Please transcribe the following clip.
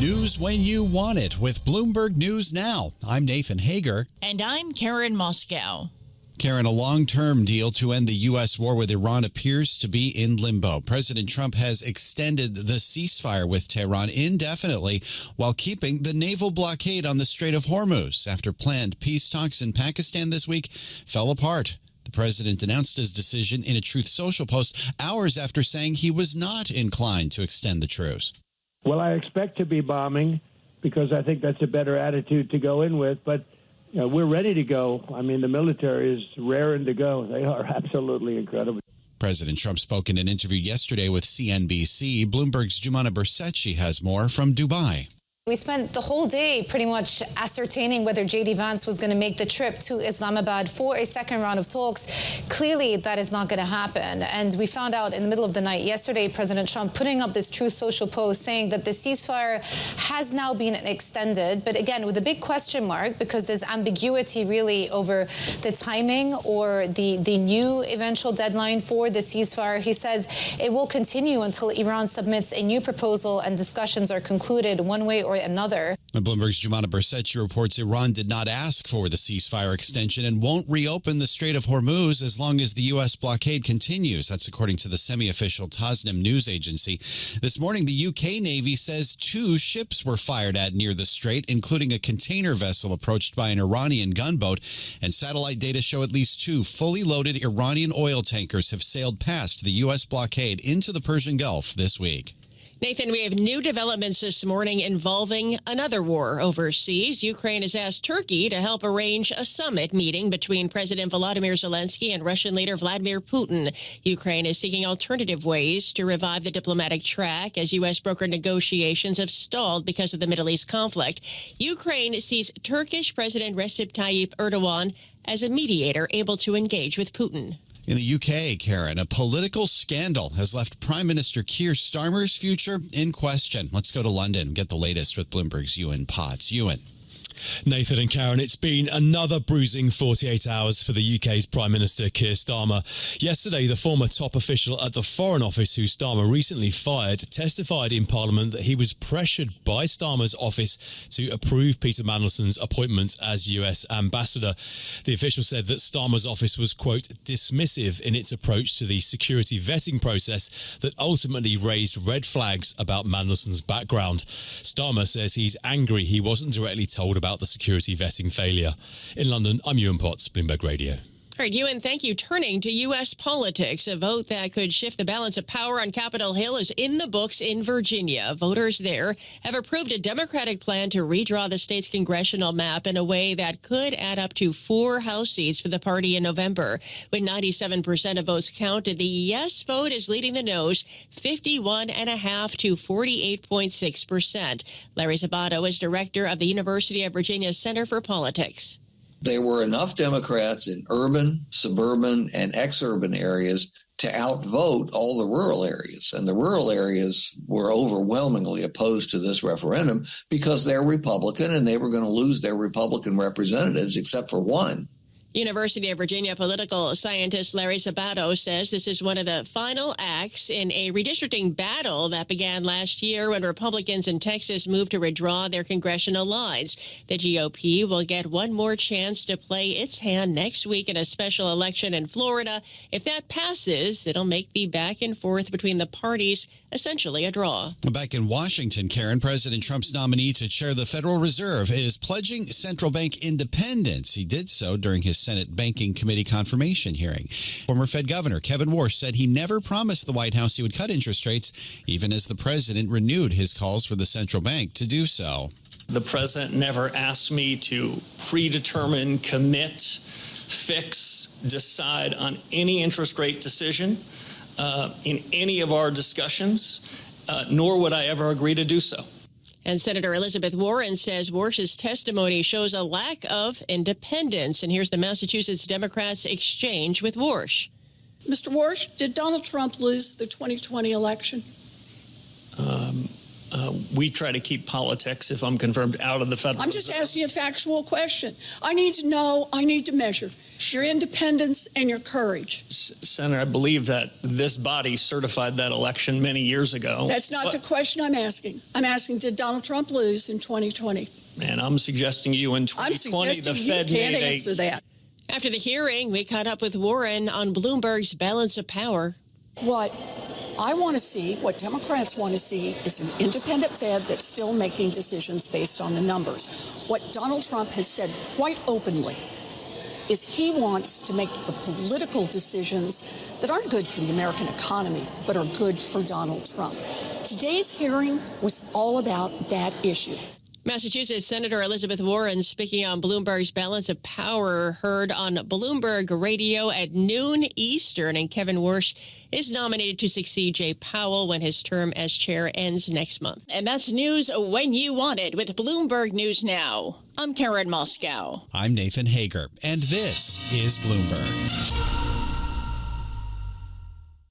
News when you want it with Bloomberg News Now. I'm Nathan Hager. And I'm Karen Moskow. Karen, a long-term deal to end the U.S. war with Iran appears to be in limbo. President Trump has extended the ceasefire with Tehran indefinitely while keeping the naval blockade on the Strait of Hormuz after planned peace talks in Pakistan this week fell apart. The president announced his decision in a Truth Social post hours after saying he was not inclined to extend the truce. Well, I expect to be bombing because I think that's a better attitude to go in with. But we're ready to go. I mean, the military is raring to go. They are absolutely incredible. President Trump spoke in an interview yesterday with CNBC. Bloomberg's Jumana Bersetchi has more from Dubai. We spent the whole day pretty much ascertaining whether J.D. Vance was going to make the trip to Islamabad for a second round of talks. Clearly, that is not going to happen. And we found out in the middle of the night yesterday, President Trump putting up this Truth Social post saying that the ceasefire has now been extended. But again, with a big question mark, because there's ambiguity really over the timing or the new eventual deadline for the ceasefire. He says it will continue until Iran submits a new proposal and discussions are concluded one way or another. Bloomberg's Jumana Bersetchi reports Iran did not ask for the ceasefire extension and won't reopen the Strait of Hormuz as long as the U.S. blockade continues. That's according to the semi-official Tasnim news agency. This morning, the UK Navy says 2 ships were fired at near the strait, including a container vessel approached by an Iranian gunboat. And satellite data show at least 2 fully loaded Iranian oil tankers have sailed past the U.S. blockade into the Persian Gulf this week. Nathan, we have new developments this morning involving another war overseas. Ukraine has asked Turkey to help arrange a summit meeting between President Volodymyr Zelenskiy and Russian leader Vladimir Putin. Ukraine is seeking alternative ways to revive the diplomatic track as U.S. brokered negotiations have stalled because of the Middle East conflict. Ukraine sees Turkish President Recep Tayyip Erdogan as a mediator able to engage with Putin. In the UK, Karen, a political scandal has left Prime Minister Keir Starmer's future in question. Let's go to London and get the latest with Bloomberg's Ewan Potts. Ewan. Nathan and Karen, it's been another bruising 48 hours for the UK's Prime Minister Keir Starmer. Yesterday, the former top official at the Foreign Office, who Starmer recently fired, testified in Parliament that he was pressured by Starmer's office to approve Peter Mandelson's appointment as US ambassador. The official said that Starmer's office was, quote, dismissive in its approach to the security vetting process that ultimately raised red flags about Mandelson's background. Starmer says he's angry he wasn't directly told about the security vetting failure. In London, I'm Ewan Potts, Bloomberg Radio. All right, Ewan, thank you. Turning to U.S. politics, a vote that could shift the balance of power on Capitol Hill is in the books in Virginia. Voters there have approved a Democratic plan to redraw the state's congressional map in a way that could add up to 4 House seats for the party in November. With 97% of votes counted, the yes vote is leading the noes, 51.5% to 48.6%. Larry Sabato is director of the University of Virginia Center for Politics. There were enough Democrats in urban, suburban, and exurban areas to outvote all the rural areas. And the rural areas were overwhelmingly opposed to this referendum because they're Republican and they were going to lose their Republican representatives except for one. University of Virginia political scientist Larry Sabato says this is one of the final acts in a redistricting battle that began last year when Republicans in Texas moved to redraw their congressional lines. The GOP will get one more chance to play its hand next week in a special election in Florida. If that passes, it'll make the back and forth between the parties essentially a draw. Back in Washington, Karen, President Trump's nominee to chair the Federal Reserve is pledging central bank independence. He did so during his Senate Banking Committee confirmation hearing. Former Fed Governor Kevin Warsh said he never promised the White House he would cut interest rates, even as the president renewed his calls for the central bank to do so. The president never asked me to predetermine, commit, fix, decide on any interest rate decision in any of our discussions, nor would I ever agree to do so. And Senator Elizabeth Warren says Warsh's testimony shows a lack of independence. And here's the Massachusetts Democrats' exchange with Warsh. Mr. Warsh, did Donald Trump lose the 2020 election? We try to keep politics, if I'm confirmed, out of the Federal I'm just Reserve. asking a factual question. I need to know. I need to measure. your independence, and your courage. Senator, I believe that this body certified that election many years ago. That's not the question I'm asking. I'm asking, did Donald Trump lose in 2020? And I'm suggesting you in 2020, the Fed can't made answer that. After the hearing, we caught up with Warren on Bloomberg's balance of power. What I want to see, what Democrats want to see, is an independent Fed that's still making decisions based on the numbers. What Donald Trump has said quite openly is he wants to make the political decisions that aren't good for the American economy, but are good for Donald Trump. Today's hearing was all about that issue. Massachusetts Senator Elizabeth Warren speaking on Bloomberg's balance of power, heard on Bloomberg Radio at noon Eastern, and Kevin Warsh is nominated to succeed Jay Powell when his term as chair ends next month. And that's news when you want it with Bloomberg News Now. I'm Karen Moskow. I'm Nathan Hager, and this is Bloomberg.